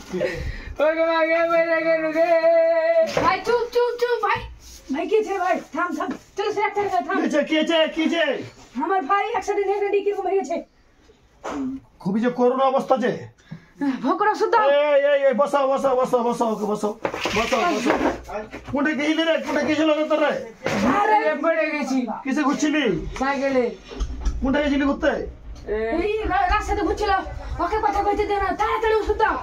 ওকে মাকে মেরে গেল রে ভাই চুপ চুপ চুপ ভাই ভাই কি আছে ভাই থাম থাম চলো সে একটা থাম কি আমার ভাই অ্যাক্সিডেন্ট হয়ে গেছে কিরকম হয়ে গেছে খুবই যে করোনা অবস্থা যে ভোকরা সুদা এই বসাও ওকে বসাও কোনটা গেইলি রে কোনটা গেছিল রে তোরে আরে পড়ে গেছি কিসে ঘুরছিলি সাইকেলে কোনটা গেছিলি ঘুরতে এই রাস্তাতে ঘুরছিল ওকে কথা কইতে দে না তাড়াতাড়ি ওষুধ দাও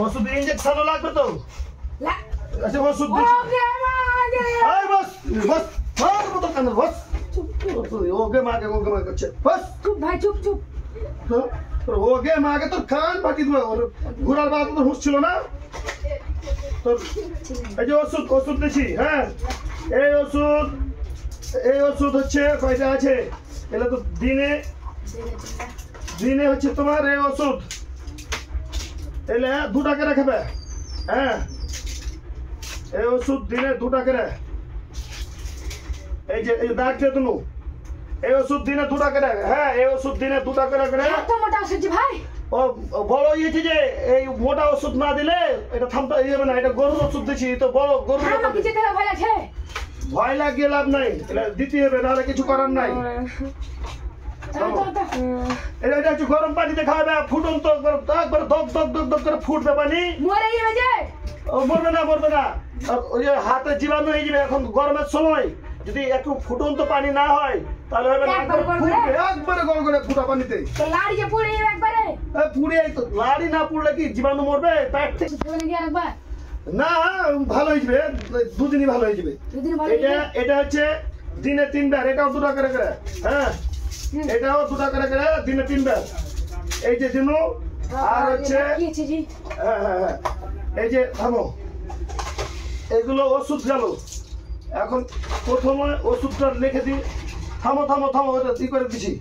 ওষুধ ইনজেকশন লাগবে তো আচ্ছা ওষুধ ওকে মাগে এই বস মার মতো কান বস ওকে মাগে করছে বস চুপ ভাই চুপ চুপ ওকে মাগে তোর কান ফাটি দিবে ঘোরার বাদ তো হুঁশ ছিল না তোর এই যে ওষুধ দিছি হ্যাঁ এই ওষুধ হচ্ছে কয়টা আছে এগুলো তো দিনে হচ্ছে তোমার এই ওষুধ এলে 2 টাকা রাখবে হ্যাঁ এই ওষুধ দিনে 2 টাকা রে এই যে দাগ দিয়ে তুমি এই ওষুধ দিনে 2 টাকা রে হ্যাঁ এই ওষুধ দিনে 2 টাকা করে এত মোটা ওষুধ ভাই ও বড় ইয়েছে যে এই মোটা ওষুধ না দিলে এটা থামতে যাবে না এটা গরুর ওষুধ দিছি তো বড় গরুর আমাকে যেতে ভয় লাগছে ভয় লাগিয়ে লাভ নাই এটা দিতে হবে নাহলে কিছু করার নাই এটা হচ্ছে গরম পানিতে খাওয়াবে ফুটন্ত একবার দগ করে ফুটবে পানি মরে যাবে যে মরবে না ওই হাতে জীবাণু হয়ে যাবে এখন গরমের সময় যদি একটু ফুটন্ত পানি না হয় তাহলে হবে না একবারে গরম করে ফুটা পানিতে তো লাড়ি যে পুড়ে যাবে একবারে পুড়ে তো লাড়ি না পুড়লে কি জীবাণু মরবে পেট থেকে না ভালো হয়ে যাবে 2 দিনই ভালো হয়ে যাবে এটা হচ্ছে দিনে 3 বার এটাও 2 টাকা করে হ্যাঁ এটাও 2 টাকা করে দিনে 3 বার এই যে দিনু আর হচ্ছে হ্যাঁ এই যে থামো এগুলো ওষুধ গেল এখন প্রথমে ওষুধটা লিখে দিই থামো ওটা কি করে দিছি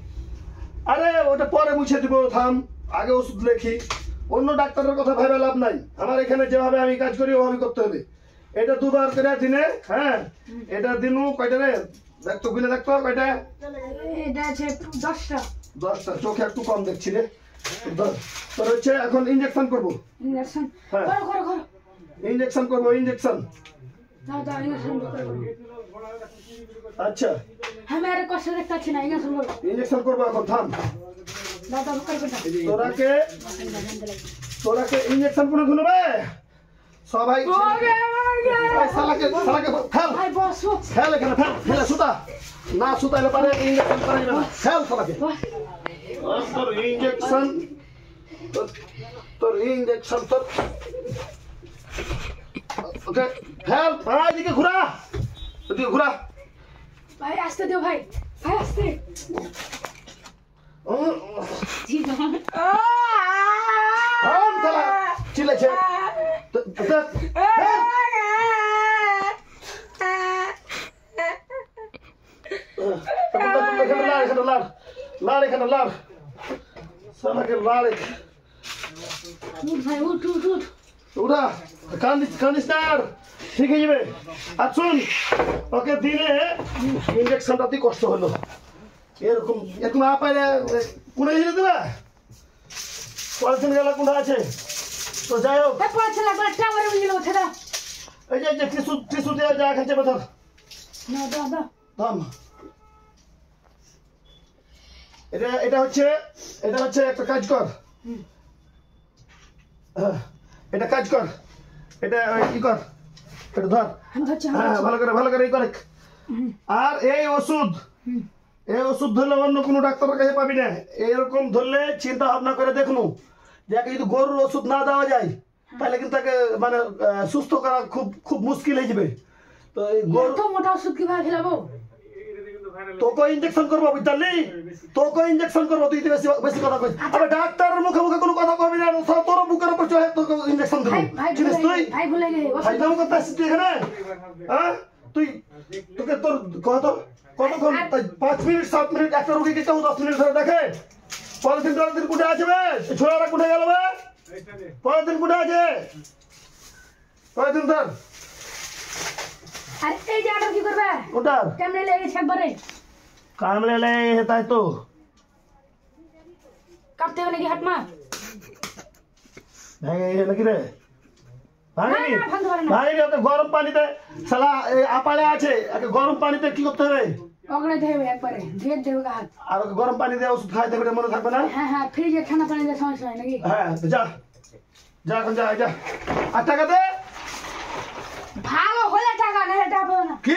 আরে ওটা পরে মুছে দিব থাম আগে ওষুধ লেখি অন্য ডাক্তারের কথা ভেবে লাভ নাই আমার এখানে যেভাবে আমি কাজ করি ওভাবে করতে হবে এটা 2 বার করে দিনে হ্যাঁ এটা দিনু কয়টা রে দেখতো গুলে দেখতো কয়টা এটা আছে 10টা চোখে একটু কম দেখছি রে তোর হচ্ছে এখন ইনজেকশন করবো ইনজেকশন করো ইনজেকশন করবো দাও ইনজেকশন করো আচ্ছা আমি আর কষ্ট দেখতে পাচ্ছি না ইনজেকশন করবো এখন থাম দাও তোরাকে ইনজেকশন করে ধুলবে সবাই শালাকে ফেল ভাই বস ফেল এখানে ফেল সুতা না সুতাইলে পারে ইনজেকশন করা যাবে না ফেল শালাকে তোর ইনজেকশন ওকে ফেল এদিকে ঘুরা ভাই আসতে দিও ভাই আসতে চিলেছে লাড় শালাকে লাড় ভাই উঠ উঠা কান্দিস না আর ঠিক হয়ে যাবে আর শুন ওকে দিনে ইনজেকশনটা অতি কষ্ট হলো এরকম আপাইলে কোনে হিলে দেবে পলিথিন গেলা কোনটা আছে তো যাই হোক এই যে টিসু দিয়ে যা খাচ্ছে বেতর এটা হচ্ছে একটা কাজ কর এটা কি কর এটা ধর ভালো করে করে আর এই ওষুধ ধরলে অন্য কোনো ডাক্তারের কাছে পাবি না এরকম ধরলে চিন্তা ভাবনা করে দেখনু যাকে যদি গরুর ওষুধ না দেওয়া যায় তাহলে কিন্তু তাকে মানে সুস্থ করা খুব মুশকিল হয়ে যাবে তো এই গরু মোটা ওষুধ কিভাবে খেলাবো তোকে ইনজেকশন করবো বুঝলি তুই বেশি কথা কইস আরে ডাক্তারের মুখে কোনো কথা কবি না তোর বুকের উপর চড়ে তোকে ইনজেকশন দেবো চিনিস তুই ভাই নাম কথা আসছিস তুই এখানে হ্যাঁ তোকে তোর কতক্ষণ 5 মিনিট 7 মিনিট একটা রোগীকে কেউ 10 মিনিট ধরে দেখে পলিথিন কোটে আছে ছোড়ারা কোটে গেল পলিথিন কোটে আছে পলিথিন ধর আরে এই যে আটা কি করবে ওটা কেমনে লেগেছে একবারে কামড়ে লে তাই তো কাটতে হবে নাকি হাত মা ভেঙে নাকি রে ভাঙেনি না, ভাঙতে পারে না। ভাঙেনি ওকে গরম পানিতে শালা আপালে আছে একে গরম পানিতে কি করতে হবে ওগড়ে দেবে একবারে ধীরে দেবে হাত আর ওকে গরম পানি দিয়ে ওষুধ খাইতে হবে মনে থাকবে না হ্যাঁ হ্যাঁ ফ্রিজে ঠান্ডা পানি দিয়ে সমস্যা হয় নাকি হ্যাঁ তো যা যা এখন যা যা আর টাকা দে ভালো হলে টাকা না এটা পাবে না কি